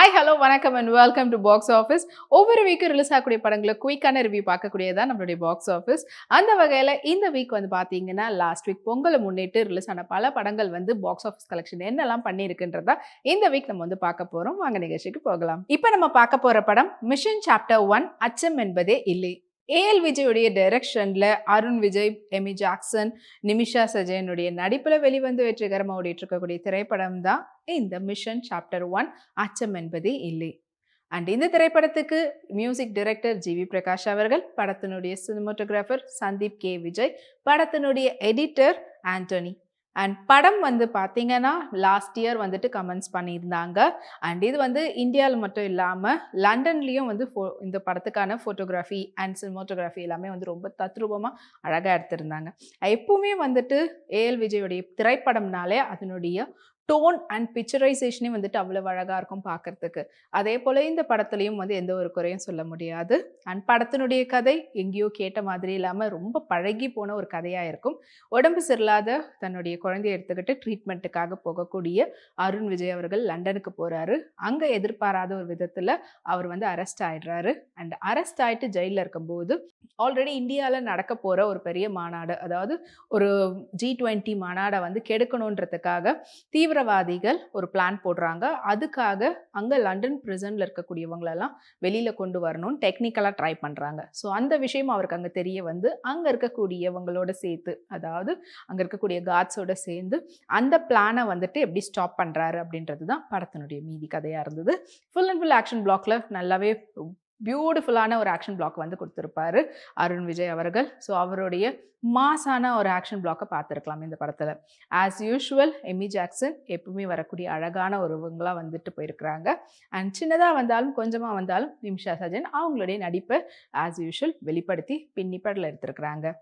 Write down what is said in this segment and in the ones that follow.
Hi hello வணக்கம் and welcome to box office. ஒவ்வொரு வீக்கும் release ஆகக்கூடிய படங்களை குயிக்கான ரிவ்யூ பார்க்கக்கூடியதான் நம்மளுடைய பாக்ஸ் ஆஃபீஸ். அந்த வகையில் இந்த வீக் வந்து பார்த்தீங்கன்னா லாஸ்ட் வீக் பொங்கலை முன்னிட்டு ரிலீஸ் ஆன பல படங்கள் வந்து பாக்ஸ் ஆஃபீஸ் கலெக்ஷன் என்னெல்லாம் பண்ணியிருக்குன்றதா இந்த வீக் நம்ம வந்து பார்க்க போகிறோம். வாங்க நிகழ்ச்சிக்கு போகலாம். இப்போ நம்ம பார்க்க போகிற படம் மிஷன் சாப்டர் 1 அச்சம் என்பதே இல்லை. ஏஎல் விஜயுடைய டைரக்ஷன்ல அருண் விஜய், எமி ஜாக்சன், நிமிஷா சஜயனுடைய நடிப்புல வெளிவந்து வெற்றிகரமாக ஓடிட்டு இருக்கக்கூடிய திரைப்படம் தான் இந்த மிஷன் சாப்டர் 1 அச்சம் என்பதே இல்லை. அண்ட் இந்த திரைப்படத்துக்கு மியூசிக் டைரக்டர் ஜிவி பிரகாஷ் அவர்கள், படத்தினுடைய சினிமாட்டோகிராஃபர் சந்தீப் கே விஜய், படத்தினுடைய எடிட்டர் ஆண்டனி. அண்ட் படம் வந்து பார்த்தீங்கன்னா லாஸ்ட் இயர் வந்துட்டு கமெண்ட்ஸ் பண்ணியிருந்தாங்க. அண்ட் இது வந்து இந்தியாவில் மட்டும் இல்லாமல் லண்டன்லேயும் வந்து இந்த படத்துக்கான ஃபோட்டோகிராஃபி அண்ட் சினிமாட்டோகிராஃபி எல்லாமே வந்து ரொம்ப தத்ரூபமாக அழகாக எடுத்திருந்தாங்க. எப்பவுமே வந்துட்டு ஏஎல் விஜயோடைய திரைப்படம்னாலே அதனுடைய டோன் அண்ட் பிக்சரைசேஷனே வந்துட்டு அவ்வளவு அழகாக இருக்கும் பார்க்கறதுக்கு. அதே போல் இந்த படத்துலையும் வந்து எந்த ஒரு குறையும் சொல்ல முடியாது. அண்ட் படத்தினுடைய கதை எங்கேயோ கேட்ட மாதிரி இல்லாமல் ரொம்ப பழகி போன ஒரு கதையாக இருக்கும். உடம்பு சரியில்லாத தன்னுடைய குழந்தைய எடுத்துக்கிட்டு ட்ரீட்மெண்ட்டுக்காக போகக்கூடிய அருண் விஜய் அவர்கள் லண்டனுக்கு போகிறாரு. அங்கே எதிர்பாராத ஒரு விதத்தில் அவர் வந்து அரெஸ்ட் ஆகிடுறாரு. அண்ட் அரெஸ்ட் ஆகிட்டு ஜெயிலில் இருக்கும்போது ஆல்ரெடி இந்தியாவில் நடக்க போகிற ஒரு பெரிய மாநாடு, அதாவது ஒரு G20 மாநாடை வந்து கெடுக்கணுன்றதுக்காக தீவிரவாதிகள் ஒரு பிளான் போடுறாங்க. அதுக்காக அங்கே லண்டன் பிரிசனில் இருக்கக்கூடியவங்களெல்லாம் வெளியில் கொண்டு வரணும்னு டெக்னிக்கலாக ட்ரை பண்ணுறாங்க. ஸோ அந்த விஷயம் அவருக்கு அங்கே தெரிய வந்து அங்கே இருக்கக்கூடியவங்களோட சேர்த்து, அதாவது அங்கே இருக்கக்கூடிய காட்ஸோட சேர்ந்து அந்த பிளானை வந்துட்டு எப்படி ஸ்டாப் பண்ணுறாரு அப்படின்றது தான் படத்தினுடைய மீதி கதையாக இருந்தது. ஃபுல் அண்ட் ஃபுல் ஆக்ஷன் பிளாக்ல நல்லாவே பியூட்டிஃபுல்லான ஒரு ஆக்ஷன் பிளாக் வந்து கொடுத்துருப்பாரு அருண் விஜய் அவர்கள். ஸோ அவருடைய மாஸான ஒரு ஆக்ஷன் பிளாக்கை பார்த்துருக்கலாம் இந்த படத்தில். ஆஸ் யூஷுவல் எமி ஜாக்சன் எப்பவுமே வரக்கூடிய அழகான ஒருவங்களாக வந்துட்டு போயிருக்கிறாங்க. அண்ட் சின்னதாக வந்தாலும் கொஞ்சமாக வந்தாலும் நிமிஷா சஜன் அவங்களுடைய நடிப்பை ஆஸ் யூஷுவல் வெளிப்படுத்தி பின்னிப்படில் எடுத்திருக்கிறாங்க.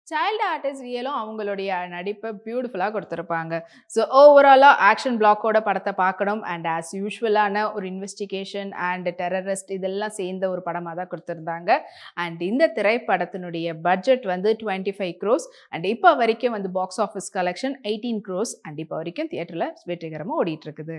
சைல்டு ஆர்டிஸ்ட் ரியலும் அவங்களுடைய நடிப்பை பியூட்டிஃபுல்லாக கொடுத்துருப்பாங்க. ஸோ ஓவராலாக ஆக்ஷன் பிளாக்கோட படத்தை பார்க்கணும். அண்ட் ஆஸ் யூஷுவலான ஒரு இன்வெஸ்டிகேஷன் அண்ட் டெரரிஸ்ட் இதெல்லாம் சேர்ந்த ஒரு படமாக தான் கொடுத்துருந்தாங்க. அண்ட் இந்த திரைப்படத்தினுடைய பட்ஜெட் வந்து 25 crores அண்ட் இப்போ வரைக்கும் வந்து box office collection 18 crores and இப்போ வரைக்கும் தியேட்டரில் வெற்றிகரமாக ஓடிட்டு இருக்குது.